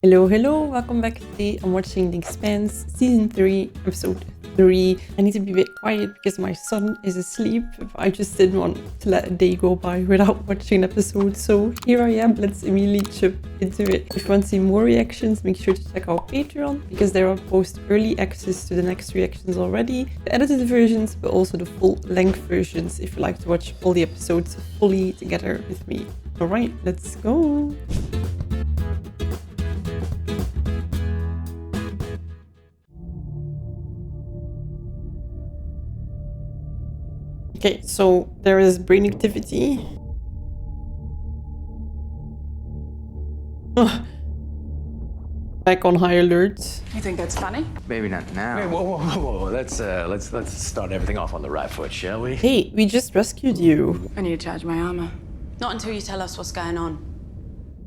Hello, welcome back. Today I'm watching The Expanse Season 3, Episode 3. I need to be a bit quiet because my son is asleep. I just didn't want to let a day go by without watching an episode, so here I am. Let's immediately jump into it. If you want to see more reactions, make sure to check out Patreon because there are post early access to the next reactions already. The edited versions, but also the full-length versions if you like to watch all the episodes fully together with me. Alright, let's go! Okay, so there is brain activity. Back on high alert. You think that's funny? Maybe not now. Hey, whoa. Let's start everything off on the right foot, shall we? Hey, we just rescued you. I need to charge my armor. Not until you tell us what's going on.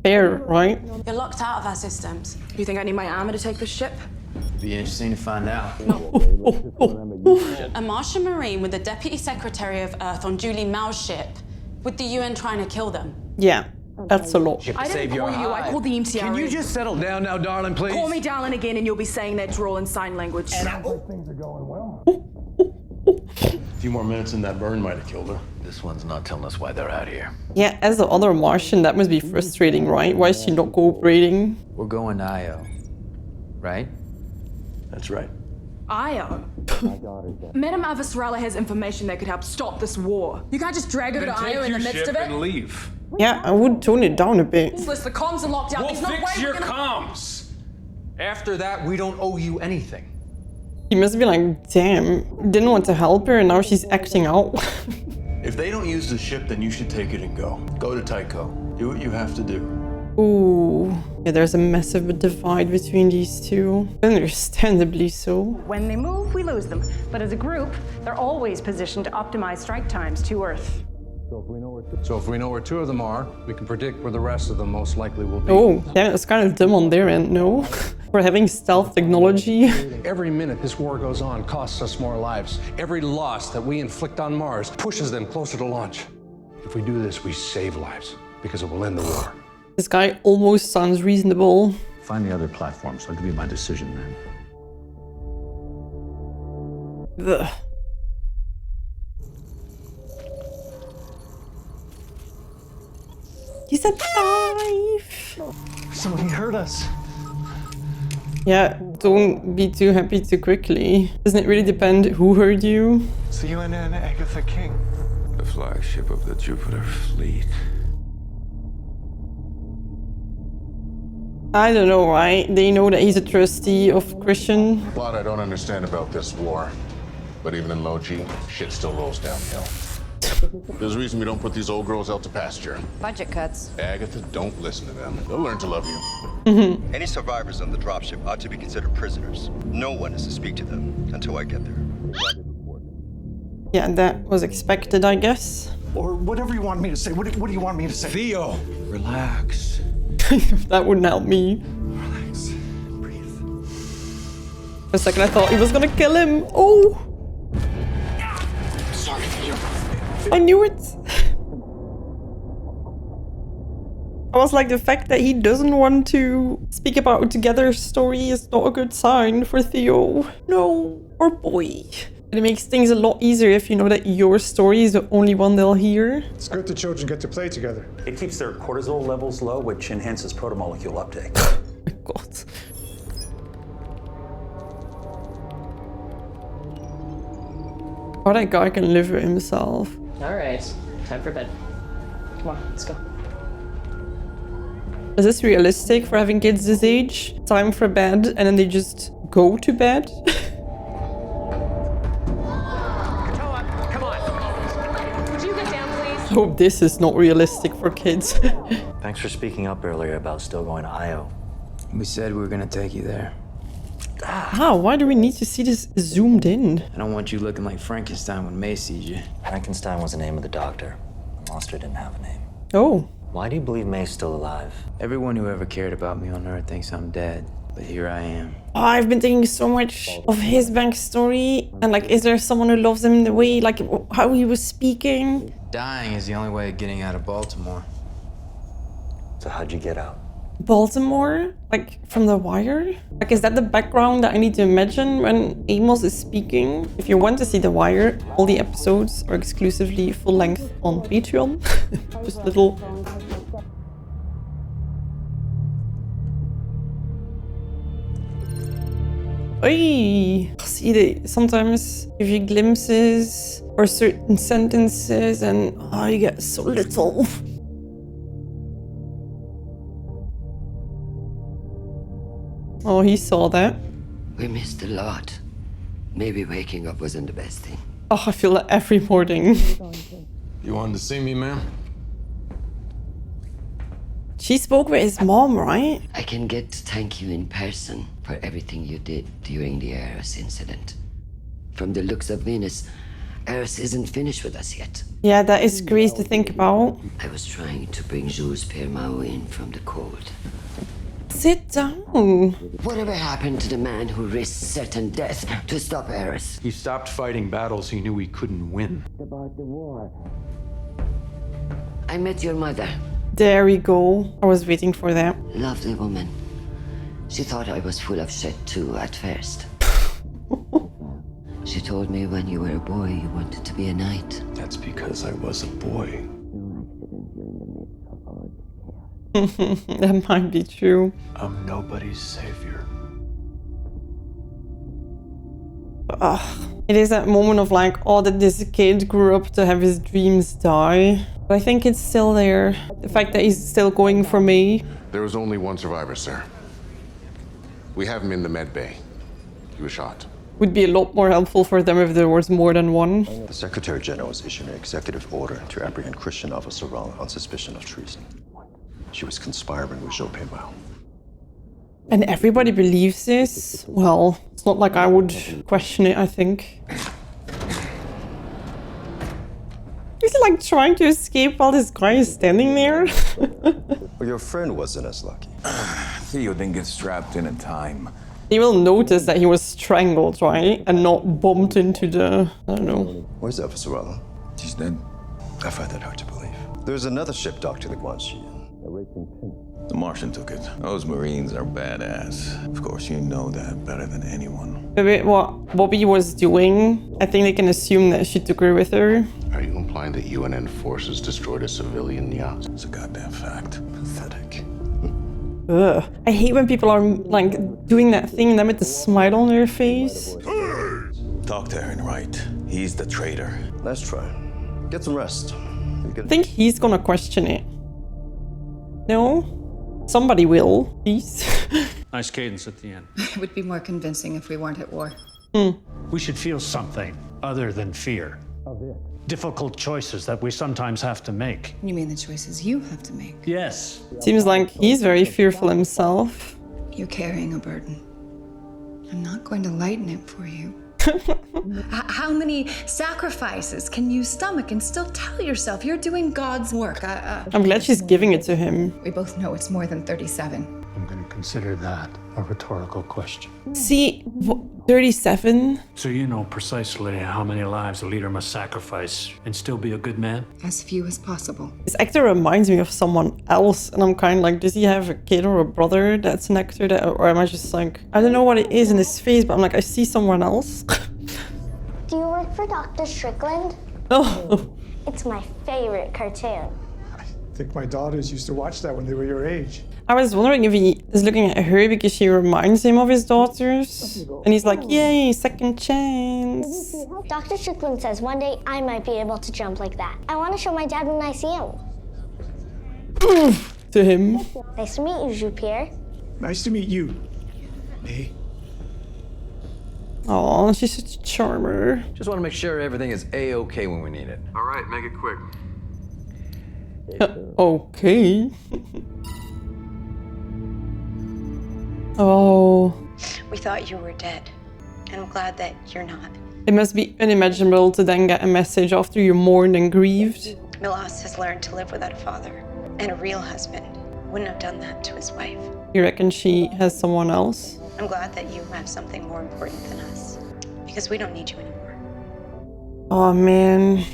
Fair, right? You're locked out of our systems. You think I need my armor to take this ship? Be interesting to find out. A Martian Marine with the Deputy Secretary of Earth on Julie Mao's ship, with the UN trying to kill them. Yeah, that's a lot. I didn't call you, I called the MCR. Can you just settle down now, darling, please? Call me darling again and you'll be saying that drawl in sign language. Things are going well. A few more minutes and that burn might have killed her. This one's not telling us why they're out here. Yeah, as the other Martian, that must be frustrating, right? Why is she not cooperating? We're going to IO, right? That's right. Io. Madam Avasarala has information that could help stop this war. You can't just drag her to Io in the midst of it. And leave. Yeah, I would tone it down a bit. Useless, the comms are locked out. We'll There's no way fix we're your gonna... comms. After that, we don't owe you anything. He must be like, damn, didn't want to help her and now she's acting out. If they don't use the ship, then you should take it and go. Go to Tycho. Do what you have to do. Ooh. Yeah, there's a massive divide between these two. Understandably so. When they move, we lose them. But as a group, they're always positioned to optimize strike times to Earth. So if we know where two of them are, we can predict where the rest of them most likely will be. Oh, yeah, it's kind of dumb on their end, no? For having stealth technology. Every minute this war goes on costs us more lives. Every loss that we inflict on Mars pushes them closer to launch. If we do this, we save lives because it will end the war. This guy almost sounds reasonable. Find the other platforms. I'll give you my decision then. Ugh. You said 5! Somebody hurt us. Yeah, don't be too happy too quickly. Doesn't it really depend who hurt you? It's the UNN Agatha King. The flagship of the Jupiter fleet. I don't know, right? They know that he's a trustee of Christian. A lot I don't understand about this war, but even in low G, shit still rolls downhill. There's a reason we don't put these old girls out to pasture. Budget cuts. Agatha, don't listen to them. They'll learn to love you. Any survivors on the dropship ought to be considered prisoners. No one is to speak to them until I get there. Yeah, that was expected, I guess. Or whatever you want me to say. What do you want me to say? Theo, relax. That wouldn't help me. Relax. Breathe. For a second I thought he was gonna kill him. Oh! Sorry, Theo. I knew it! I was like, the fact that he doesn't want to speak about Together's story is not a good sign for Theo. No, or boy. It makes things a lot easier if you know that your story is the only one they'll hear. It's good the children get to play together. It keeps their cortisol levels low, which enhances protomolecule uptake. Oh my god. Oh, that guy can live for himself. Alright, time for bed. Come on, let's go. Is this realistic for having kids this age? Time for bed and then they just go to bed? I hope this is not realistic for kids. Thanks for speaking up earlier about still going to IO. We said we were gonna take you there. Ah, why do we need to see this zoomed in? I don't want you looking like Frankenstein when May sees you. Frankenstein was the name of the doctor. The monster didn't have a name. Oh. Why do you believe May's still alive? Everyone who ever cared about me on Earth thinks I'm dead, but here I am. Oh, I've been thinking so much of his backstory. And like, is there someone who loves him in the way, like how he was speaking? Dying is the only way of getting out of Baltimore. So how'd you get out? Baltimore? Like from The Wire? Like, is that the background that I need to imagine when Amos is speaking? If you want to see The Wire, all the episodes are exclusively full length on Patreon. Just little... Oy! See, they sometimes give you glimpses or certain sentences and oh, you get so little. Oh, he saw that. We missed a lot. Maybe waking up wasn't the best thing. Oh, I feel that every morning. You wanted to see me, ma'am? She spoke with his mom, right? I can get to thank you in person for everything you did during the Eris incident. From the looks of Venus, Eris isn't finished with us yet. Yeah, that is crazy to think about. I was trying to bring Jules Permao in from the cold. Sit down. Whatever happened to the man who risked certain death to stop Eris? He stopped fighting battles he knew he couldn't win. About the war. I met your mother. There we go. I was waiting for that. Lovely woman. She thought I was full of shit too at first. She told me when you were a boy you wanted to be a knight. That's because I was a boy. That might be true. I'm nobody's savior. It is that moment of like, oh, that this kid grew up to have his dreams die. But I think it's still there. The fact that he's still going for me. There was only one survivor, sir. We have him in the med bay. He was shot. Would be a lot more helpful for them if there was more than one. The Secretary General has issued an executive order to apprehend Christian Avasarala on suspicion of treason. She was conspiring with Jules Permao. And everybody believes this? Well, it's not like I would question it, I think. He's like trying to escape while this guy is standing there. Well, your friend wasn't as lucky. Theo didn't get strapped in time. He will notice that he was strangled, right? And not bumped into the... I don't know. Where's Avasarala? She's dead. I find that hard to believe. There's another ship docked to the Guanxi. The Martian took it. Those Marines are badass. Of course, you know that better than anyone. Wait, what Bobby was doing, I think they can assume that she took her with her. Are you implying that UNN forces destroyed a civilian yacht? It's a goddamn fact. Pathetic. Ugh. I hate when people are like doing that thing and then with the smile on their face. Talk to Aaron Wright. He's the traitor. Let's try. Get some rest. I think he's gonna question it. No? Somebody will, please. Nice cadence at the end. It would be more convincing if we weren't at war. We should feel something other than fear. Difficult choices that we sometimes have to make. You mean the choices you have to make? Yes. Seems like he's very fearful himself. You're carrying a burden. I'm not going to lighten it for you. How many sacrifices can you stomach and still tell yourself you're doing God's work? I'm glad she's giving it to him. We both know it's more than 37. I'm going to consider that a rhetorical question. See, 37? So you know precisely how many lives a leader must sacrifice and still be a good man? As few as possible. This actor reminds me of someone else, and I'm kind of like, does he have a kid or a brother that's an actor? Or am I just like, I don't know what it is in his face, but I'm like, I see someone else. Do you work for Dr. Strickland? Oh. It's my favorite cartoon. I think my daughters used to watch that when they were your age. I was wondering if he is looking at her because she reminds him of his daughters. And he's like, yay, second chance. Dr. Strickland says one day I might be able to jump like that. I want to show my dad when I see him. To him. Nice to meet you, Jasperr. Nice to meet you. Hey. Oh, she's such a charmer. Just want to make sure everything is A-okay when we need it. All right, make it quick. Okay. Oh. We thought you were dead, and I'm glad that you're not. It must be unimaginable to then get a message after you're mourned and grieved. Milos has learned to live without a father, and a real husband wouldn't have done that to his wife. You reckon she has someone else? I'm glad that you have something more important than us, because we don't need you anymore. Oh man.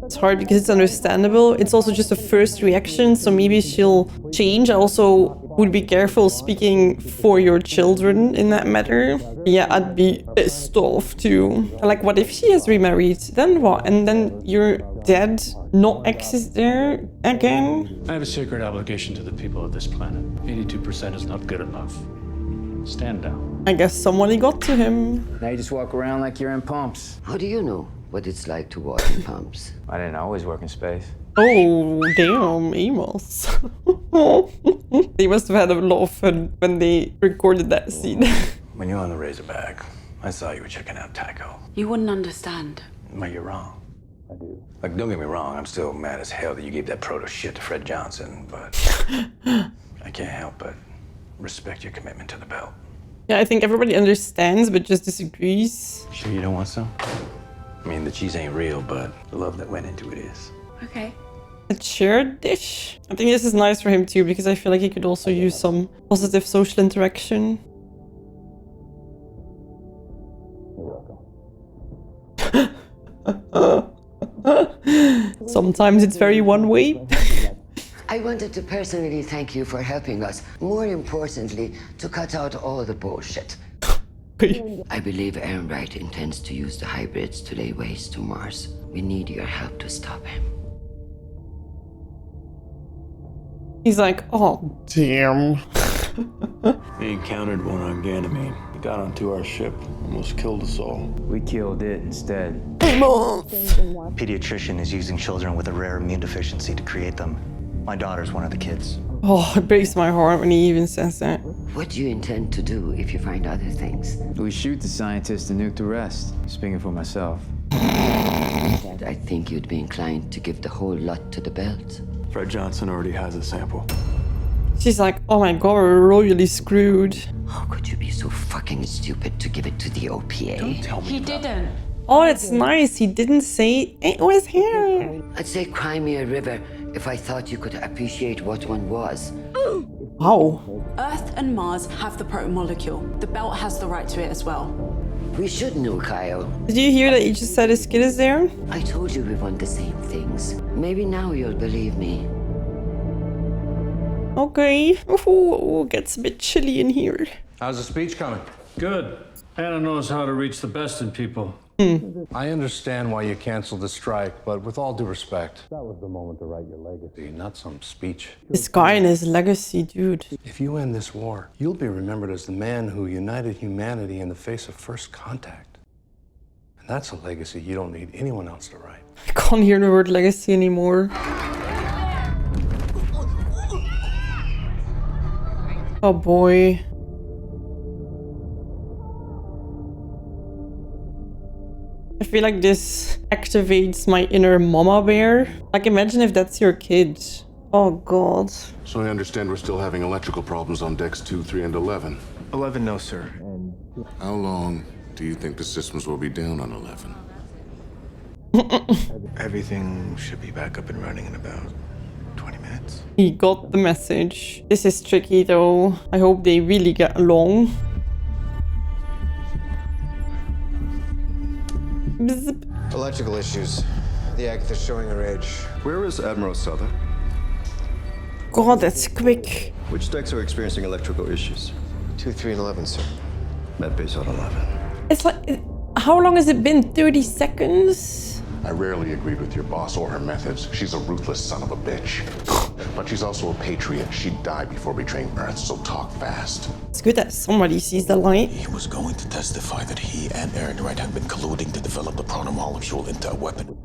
It's hard because it's understandable. It's also just a first reaction, so maybe she'll change. I also would be careful speaking for your children in that matter. Yeah, I'd be pissed off too. Like, what if she is remarried? Then what? And then your dad, not ex, is there again? I have a sacred obligation to the people of this planet. 82% is not good enough. Stand down. I guess somebody got to him. Now you just walk around like you're in pumps. How do you know what it's like to walk in pumps? I didn't always work in space. Oh, damn, Amos. They must have had a lot of fun when they recorded that scene. When you're on the Razorback, I saw you were checking out Tycho. You wouldn't understand. Well, you're wrong. I do. Like, don't get me wrong, I'm still mad as hell that you gave that proto shit to Fred Johnson, but I can't help but respect your commitment to the belt. Yeah, I think everybody understands, but just disagrees. Sure you don't want some? I mean, the cheese ain't real, but the love that went into it is. Okay. A shared dish? I think this is nice for him too, because I feel like he could also use some positive social interaction. Sometimes it's very one way. I wanted to personally thank you for helping us. More importantly, to cut out all the bullshit. I believe Ehrenreich intends to use the hybrids to lay waste to Mars. We need your help to stop him. He's like, oh, damn. We encountered one on Ganymede. He got onto our ship, almost killed us all. We killed it instead. Pediatrician is using children with a rare immune deficiency to create them. My daughter's one of the kids. Oh, it breaks my heart when he even says that. What do you intend to do if you find other things? We shoot the scientists and nuke the rest. Speaking for myself. I think you'd be inclined to give the whole lot to the belt. Fred Johnson already has a sample. She's like, oh my god, we're royally screwed. How could you be so fucking stupid to give it to the OPA? Don't tell me He didn't. Oh, that's nice. He didn't say it was him. I'd say cry me a river if I thought you could appreciate what one was. Wow. Earth and Mars have the protomolecule. The belt has the right to it as well. We should know, Kyle. Did you hear that he just said his kid is there? I told you we want the same things. Maybe now you'll believe me. Okay. Ooh, gets a bit chilly in here. How's the speech coming? Good. Anna knows how to reach the best in people. I understand why you canceled the strike, but with all due respect, that was the moment to write your legacy, not some speech. This guy and his legacy, dude. If you end this war, you'll be remembered as the man who united humanity in the face of first contact. And that's a legacy you don't need anyone else to write. I can't hear the word legacy anymore. Oh boy. I feel like this activates my inner mama bear. Like, imagine if that's your kid. Oh god. So I understand we're still having electrical problems on decks 2, 3, and 11. 11, no, sir. How long do you think the systems will be down on 11? Everything should be back up and running in about 20 minutes. He got the message. This is tricky though. I hope they really get along. Bzz. Electrical issues. The Agatha's showing her age. Where is Admiral Souther? God, that's quick. Which decks are experiencing electrical issues? 2, 3, and 11, sir. Med base on 11. It's like, how long has it been? 30 seconds? I rarely agreed with your boss or her methods. She's a ruthless son of a bitch. But she's also a patriot. She'd die before betraying Earth, so talk fast. It's good that somebody sees the light. He was going to testify that he and Ehrenreich had been colluding to develop the protomolecule into a weapon.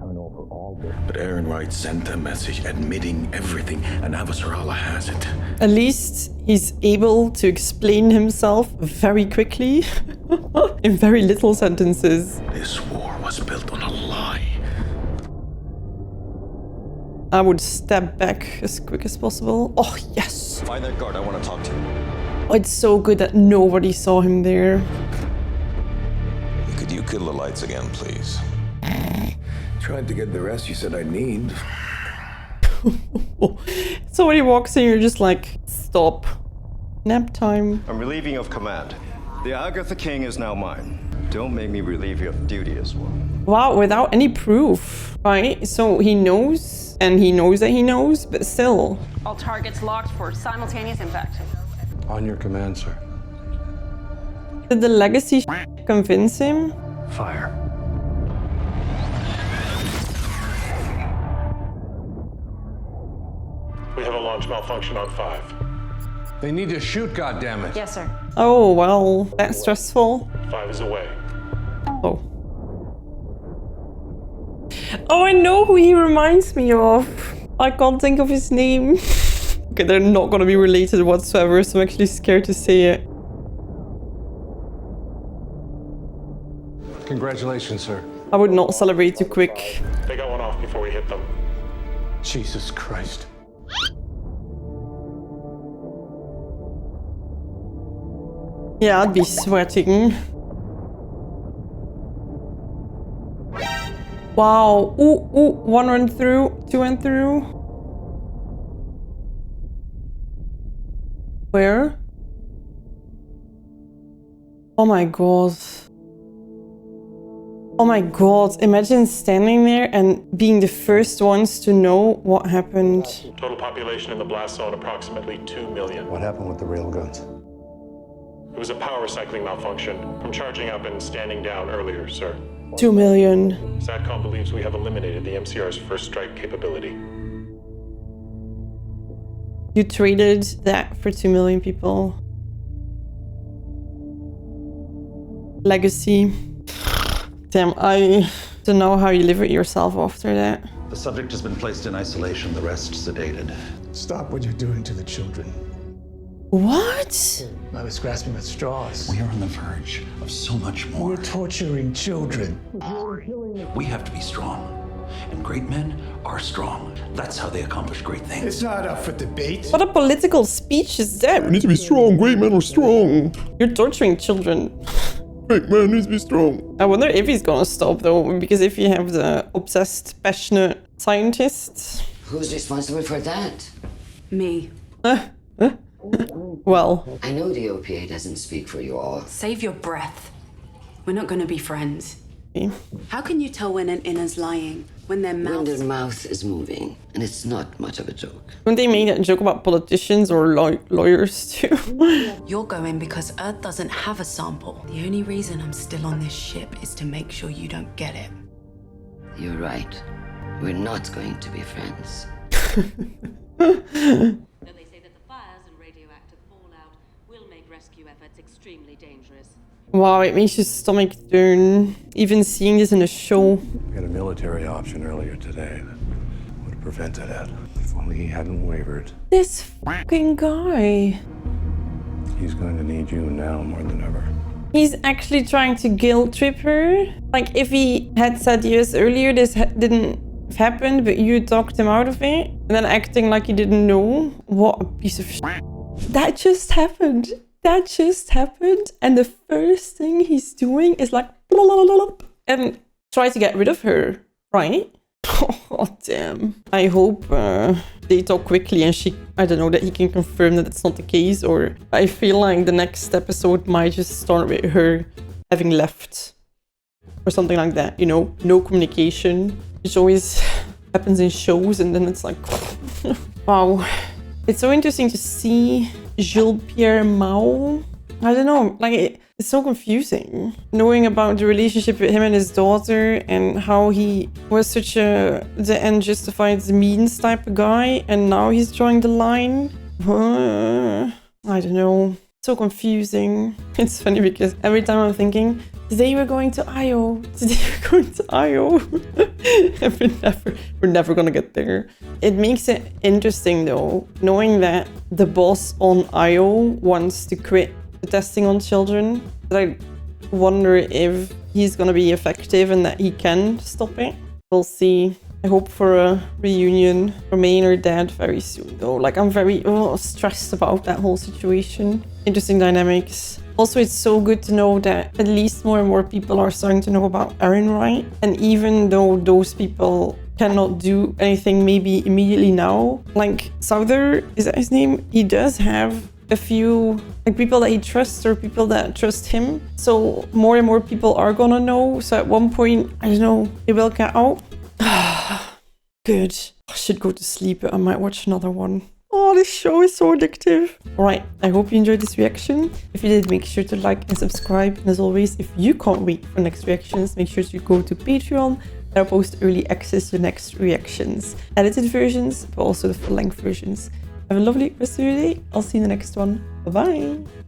But Ehrenreich sent a message admitting everything, and Avasarala has it. At least he's able to explain himself very quickly, in very little sentences. This war was built on a lie. I would step back as quick as possible. Oh, yes! Find that guard, I want to talk to you. Oh, it's so good that nobody saw him there. Could you kill the lights again, please? Tried to get the rest you said I need. So when he walks in, you're just like, stop. Nap time. I'm relieving you of command. The Agatha King is now mine. Don't make me relieve you of duty as well. Wow, without any proof, right? So he knows And he knows that he knows, but still. All targets locked for simultaneous impact. On your command, sir. Did the legacy convince him? Fire. We have a launch malfunction on 5. They need to shoot, goddammit. Yes, sir. Oh, well, that's stressful. 5 is away. Oh. Oh, I know who he reminds me of. I can't think of his name. Okay, they're not gonna be related whatsoever, so I'm actually scared to say it. Congratulations, sir. I would not celebrate too quick. They got one off before we hit them. Jesus Christ. Yeah, I'd be sweating. Wow. Ooh, ooh, 1 went through, 2 went through. Where? Oh my god. Oh my god, imagine standing there and being the first ones to know what happened. Total population in the blast zone approximately 2 million. What happened with the railguns? It was a power cycling malfunction from charging up and standing down earlier, sir. 2 million. SATCOM believes we have eliminated the MCR's first strike capability. You traded that for 2 million people. Legacy. Damn, I don't know how you live with yourself after that. The subject has been placed in isolation, the rest sedated. Stop what you're doing to the children. What? I was grasping at straws. We are on the verge of so much more. We're torturing children. We have to be strong. And great men are strong. That's how they accomplish great things. It's not up for debate. What a political speech is that? We need to be strong. Great men are strong. You're torturing children. Great man needs to be strong. I wonder if he's gonna stop though, because if you have the obsessed, passionate scientists. Who's responsible for that? Me. Well. I know the OPA doesn't speak for you all. Save your breath. We're not gonna be friends. How can you tell when an inner's lying? When their mouth... When their mouth is moving, and it's not much of a joke. When they made that joke about politicians or lawyers too. You're going because Earth doesn't have a sample. The only reason I'm still on this ship is to make sure you don't get it. You're right. We're not going to be friends. Though they say that the fires and radioactive fallout will make rescue efforts extremely dangerous. Wow, it makes your stomach turn. Even seeing this in a show. We had a military option earlier today that would have prevented it. If only he hadn't wavered. This fucking guy. He's going to need you now more than ever. He's actually trying to guilt trip her. Like, if he had said yes earlier, this didn't happen, but you talked him out of it. And then acting like he didn't know. What a piece of shit. That just happened. That just happened. And the first thing he's doing is like... and try to get rid of her, right? Oh, damn. I hope they talk quickly and she... I don't know, that he can confirm that it's not the case. Or I feel like the next episode might just start with her having left. Or something like that, you know? No communication. Which always happens in shows and then it's like... wow. It's so interesting to see Jean-Pierre Mao. I don't know, like it's so confusing. Knowing about the relationship with him and his daughter and how he was such a the end justifies the means type of guy and now he's drawing the line. I don't know. So confusing. It's funny because every time I'm thinking, today we're going to IO. Today we're going to IO. we're never gonna get there. It makes it interesting though, knowing that the boss on IO wants to quit the testing on children. But I wonder if he's gonna be effective and that he can stop it. We'll see. I hope for a reunion for May and her dad very soon though. Like I'm very stressed about that whole situation. Interesting dynamics. Also, it's so good to know that at least more and more people are starting to know about Ehrenreich. And even though those people cannot do anything maybe immediately now, like Souther, is that his name? He does have a few like people that he trusts or people that trust him. So more and more people are gonna know. So at one point, I don't know, it will get out. Good. I should go to sleep, but I might watch another one. Oh, this show is so addictive. Alright, I hope you enjoyed this reaction. If you did, make sure to like and subscribe. And as always, if you can't wait for next reactions, make sure to go to Patreon. I'll post early access to next reactions. Edited versions, but also the full-length versions. Have a lovely rest of your day. I'll see you in the next one. Bye-bye.